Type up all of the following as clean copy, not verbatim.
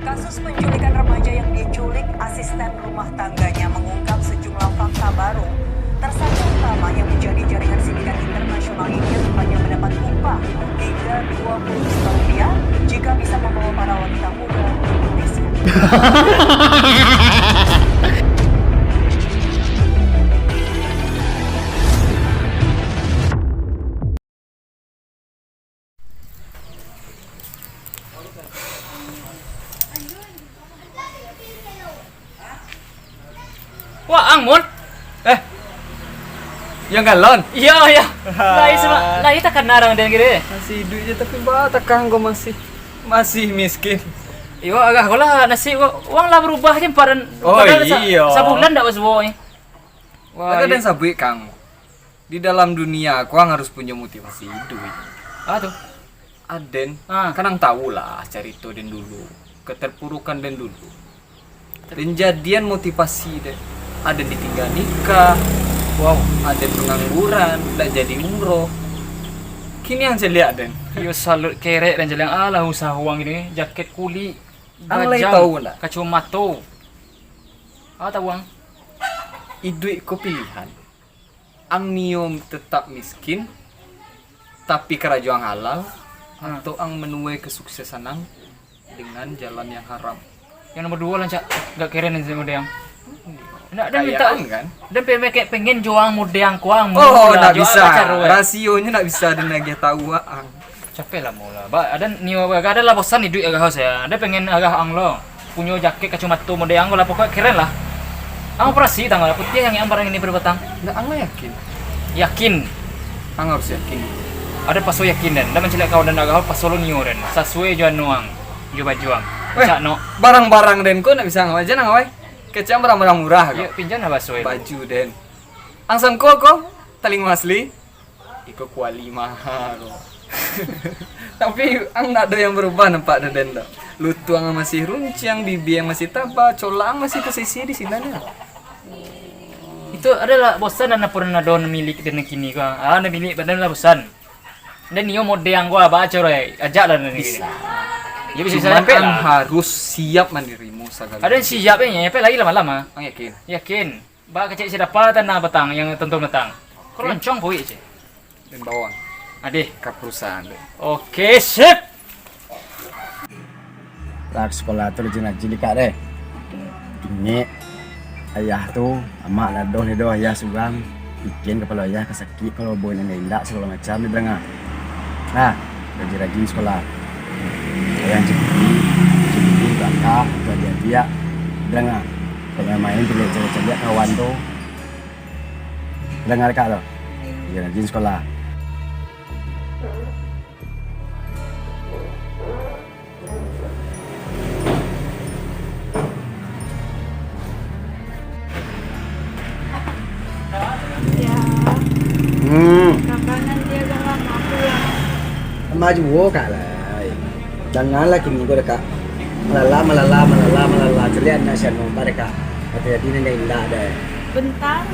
Kasus penculikan remaja yang diculik asisten rumah tangganya mengungkap sejumlah fakta baru. Tersangka utama yang menjadi jaringan sindikat internasional ini rupanya mendapat upah hingga 20 juta rupiah jika bisa membawa para wanita muda ke Indonesia. Wah, Angmun. Yang galon? Iya, iya. Lah itu kan narang dan gede. Masih hidup aja tapi batakang gue masih miskin. Iya, agak lah nasi uang lah berubah aja padahal iya. Sabulan ndak wasboy. Wah, dan sabui Kang. Di dalam dunia aku harus punya motivasi hidup. Tuh. Aden, kan tahu lah cerita den dulu, keterpurukan den dulu. Dan jadian motivasi den. Ada ditinggal nikah. Wow, ada pengangguran, tidak jadi umroh. Kini yang saya lihat den. Yo salut kerek dan jalan ala usaha uang ini, jaket kuli, Ang lagi tahu ndak? kacamata. Tahu uang. Idui ko pilihan. Ang niom tetap miskin, tapi kerajaan halal, atau ang menuai kesuksesan ang dengan jalan yang haram. Yang nomor 2 lah, Cak. Enggak keren yang sama dia. Nggak, dan minta kan? Dan pengen juang mode yang kuang. Oh, nggak bisa. Rasionya nggak bisa dan lagi tahu ang. Capek lah mula. Ada niwa agak ada lah bosan di duit agak saya. Ada pengen agak ang lo. Punya jaket kacamata mode yang lah pokoknya keren lah. Ang operasi tanggal putih yang barang ini berbatang. Nggak, ang yakin. Yakin. Ang harus yakin. Ada paso yakin dan. Ada mencilak kau dan agak paso lo niu dan. Sesuai juan nuang. Coba juang. Cak no. Barang-barang den ko nggak bisa ngawajan ngawai. Kecam barang-barang murah kok. Ya pinjam apa soe? Baju den. Ang sangko ko taling asli. Iko kuali mahal. Tapi ang ada yang berubah nampak den dah. Lutu ang masih runcang, bibi yang masih taba, colang masih posisi di sini dah. Itu adalah bosan dan pernah don milik dan kini ka. Ada milik badan lah bosan. Dan nio mode yang gua baca roy. Ajak lah Bisa. Ya bisa Cuman sampai ang lah. harus siap mandirimu segala. Ada yang siapnya nyampe lagi lama-lama. Ang yakin. Yakin. Ba kecil sudah dapat na batang yang tentu batang. Kalau lancong pui je. Dan bawang Ade. ke perusahaan deh. Oke, sip. Saat sekolah tu rajin cilik deh. Ini ayah tu amak ladoh ayah suram bikin kepala ayah kesakit kalau boy nenek indak segala macam dia dengar. Nah, rajin sekolah. Ayah cilik belakang tu dia dengar. Kalau main tu celik kawan tu dengar kak tu. Dia rajin sekolah. Kapan nanti agak lama pulang? Maju kak lah. Janganlah kini kau dekat malala celian nasihat nombor dekat. Hati-hati nenek indah deh. Bentar.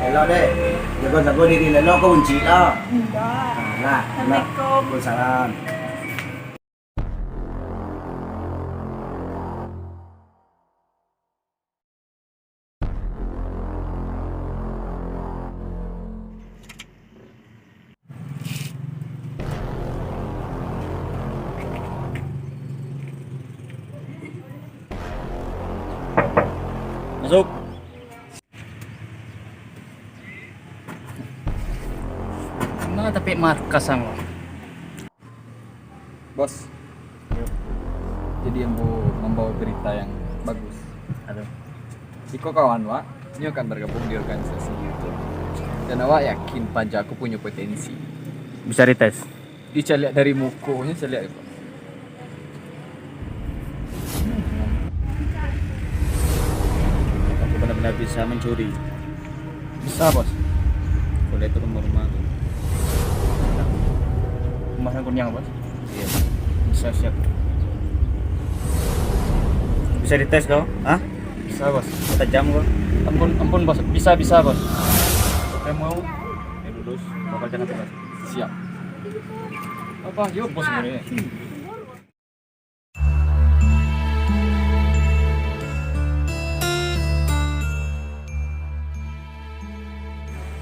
Hello deh. Jaga diri lelo kau kunci lah. Enggak. Nah, Assalamualaikum. Waalaikumsalam. Masuk. Nah, tapi markas ang. Bos. Jadi yang membawa berita yang bagus. Aduh. Iko kawan wa, ini akan bergabung di organisasi itu. Dan awak yakin pajakku punya potensi. Bisa dites. Bisa lihat dari mukonya, saya lihat. Aku benar-benar bisa mencuri. Bisa bos. Boleh turun rumah tuh. Rumahnya kunyang bos. Iya. Bisa siap. Bisa dites kau? Hah? Bisa bos. Tajam kau? Ampun bos. Bisa bos. Oke mau lulus, Bapak jangan tegas. Siap. Apa yuk bos ini?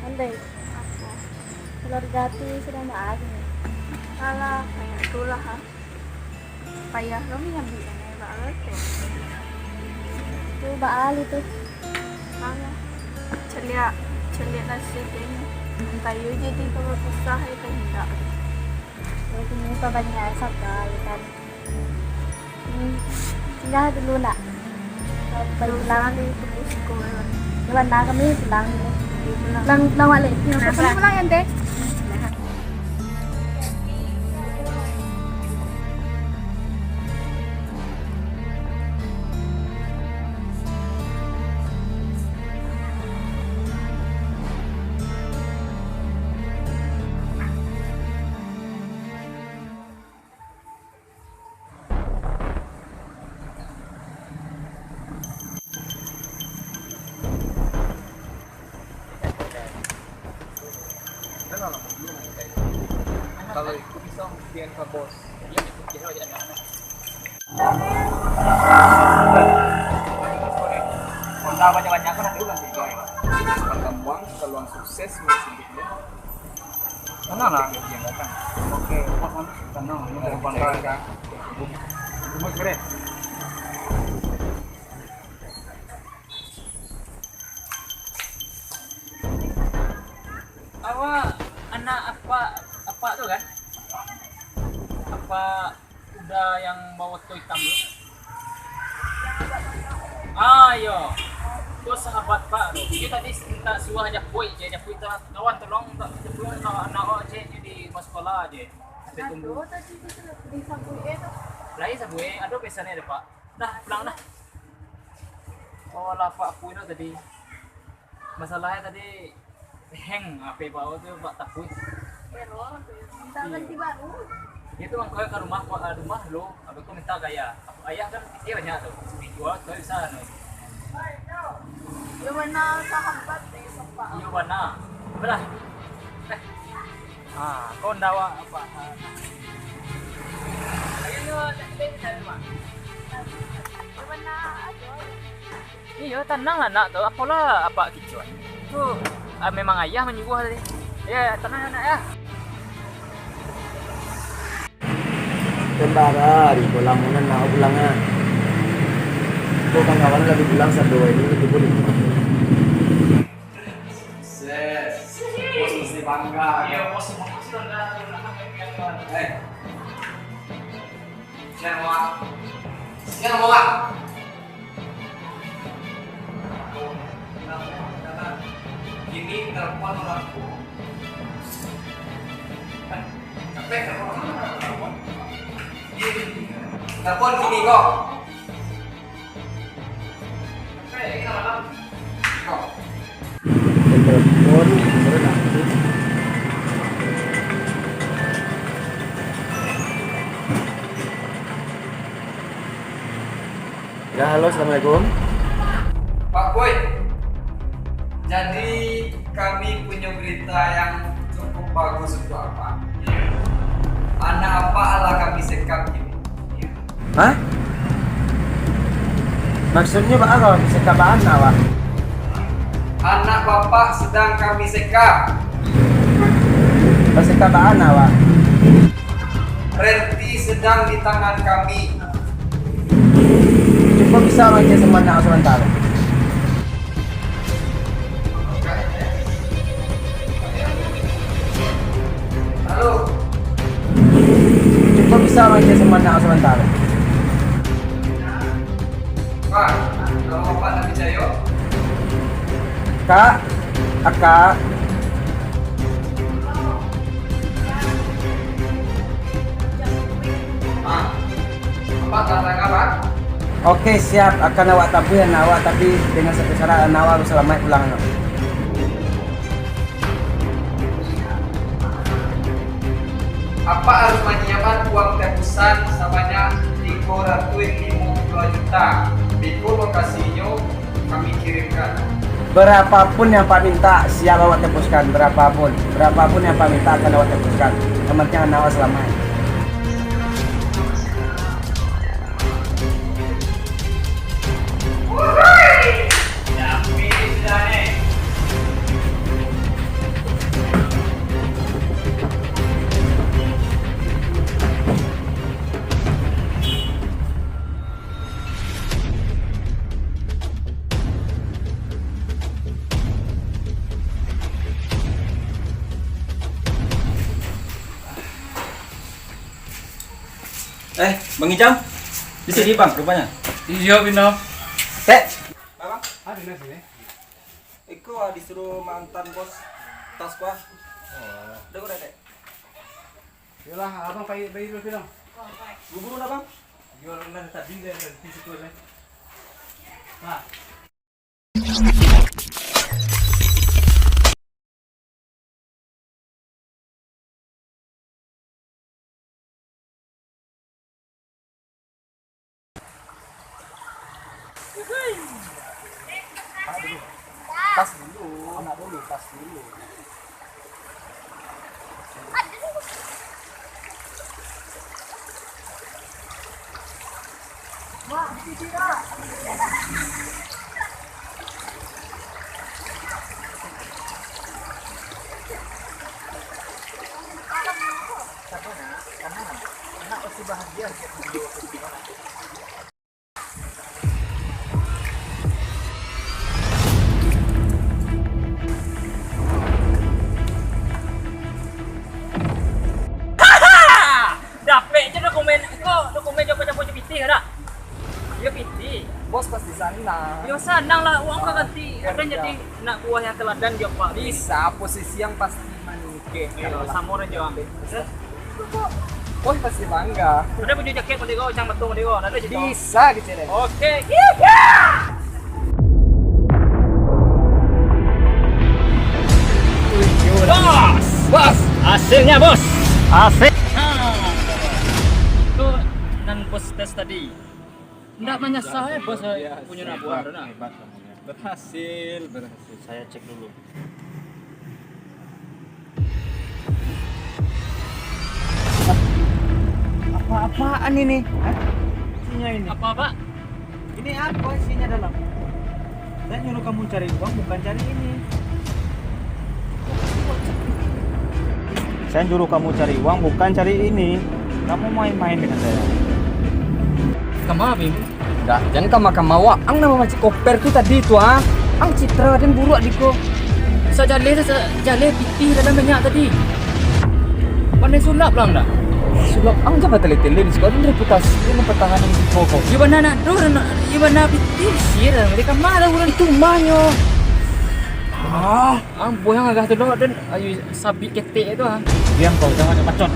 Andai aku keluarga tuh sudah maaf nih. Salah kayak itulah ha. Payah lo nih yang bikin banget ya. Tuh baal itu. Mana? Celia nasi ini. Tayo jadi kalau susah itu enggak. Jadi ini banyak sabar kan. Tinggal dulu nak. Pulang di sekolah. Jalan nak kami pulang. Lang walik. Kami pulang ya deh. Kalau itu bisa biar ke bos. Kontak banyak-banyak kan nanti ulang juga. Pertemuan peluang sukses sedikitnya. Tenang lah. Yang datang. Oke, bos nanti tenang. Ini dari kontak kan. Bos keren. Awak anak apa tuh kan? Apa udah yang bawa toy hitam lu? Ayo, tuh sahabat Pak lo. Dia tadi minta suah aja pui kawan tolong anak aja di sekolah aja. Saya tunggu. Tadi itu di samping itu. Lagi sabue, aduh pesannya deh Pak. Dah pulang dah. Oh lah Pak pui lo tadi. Masalahnya tadi hang HP Pak itu Pak takut. Error. Minta ganti baru. Itu kan kau ke rumah lo, abis kau minta gaya. Ayah kan dia banyak tuh. Dijual kau bisa nih. Yung mana sahabat eh sampa. Iyo mana? Belah. Kau ndawa apa? Ayun yo, dari mana? Yung mana ajo. Iya, tenang lah nak tuh. Apalah apa kicauan. Tuh memang ayah menyuguh tadi. Ya, tenang anak ya. Tentara di kolam mana nak pulangan. Itu kan kawan lagi pulang satu ini itu boleh. Sukses. Bos mesti bangga. Iya, bos sudah. Siapa mau? Ini telepon orangku. Capek telepon. Telepon gini kok. Capek ini apa? Kok. Telepon baru nanti. Ya halo, assalamualaikum. Pak Boy. Jadi kami punya berita yang cukup bagus untuk apa? Anak apa ala kami sekap ini? Hah? Maksudnya Pak Aron, sekap anak Pak? Anak bapak sedang kami sekap. Sekap anak Pak? Renti sedang di tangan kami. Coba bisa aja sementara. Halo, Coba bisa aja sementara. Pak. Nama Bapak Nabi Jayo. Kak, Aka, Bapak katakan apa? oke siap akan awak tabuhan awak tapi dengan satu syarat awak harus selamat pulang. Apa harus menyiapkan uang tebusan sebanyak 352 juta? Biko lokasinya kami kirimkan. Berapapun yang Pak minta, siap awak tembuskan. Berapapun yang Pak minta akan awak tembuskan. Yang penting anak awak selamat. Bang Ijam, di sini bang, rupanya. Iya, Bino. Bang, ada di sini. Iko disuruh mantan bos tas gua. Udah dek. Yalah, abang bayi dulu film. Buru-buru bang. Jualan tadi dari situ nih. Nah. Tas dulu, anak dulu, tas dulu. Dapet je dokumen kau, dokumen campur-campur PT ke tak? Ya PT. Bos pas di sana. Ya senang lah uang kau ganti. Kan jadi nak buah yang teladan dia Pak. Bisa posisi yang pasti manike. Ya sama orang jauh ambil. Bos pasti bangga. Ada baju jaket mau dego, cang betul mau dego. Ada jadi. Bisa gitu deh. Oke. Bos, bos, hasilnya bos. Hasil. Itu nan bos tes tadi. Enggak menyesal ya bos punya nak buah dah. Berhasil. Saya cek dulu. Apa-apaan ini? Isinya ini. Apa Pak? Ini apa isinya dalam? Saya nyuruh kamu cari uang bukan cari ini. Saya nyuruh kamu cari uang bukan cari ini. Kamu main-main dengan saya. Kamu apa ini? Dah, jangan kama-kama ang nama macam koper tu tadi tu ah. Ang citra dan buruk adiko. Sa jale piti dalam banyak tadi. Pandai sulap lah enggak? Sulap ang jabat tele-tele di sekolah reputasi ini pertahanan di koko. Iba na piti sir. Mereka mana ulang Itu manyo. ang buah yang agak tu doh dan ayu sabi ketek itu ah. Diam kau jangan macam.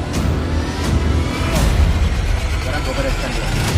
Sekarang gua bereskan dulu.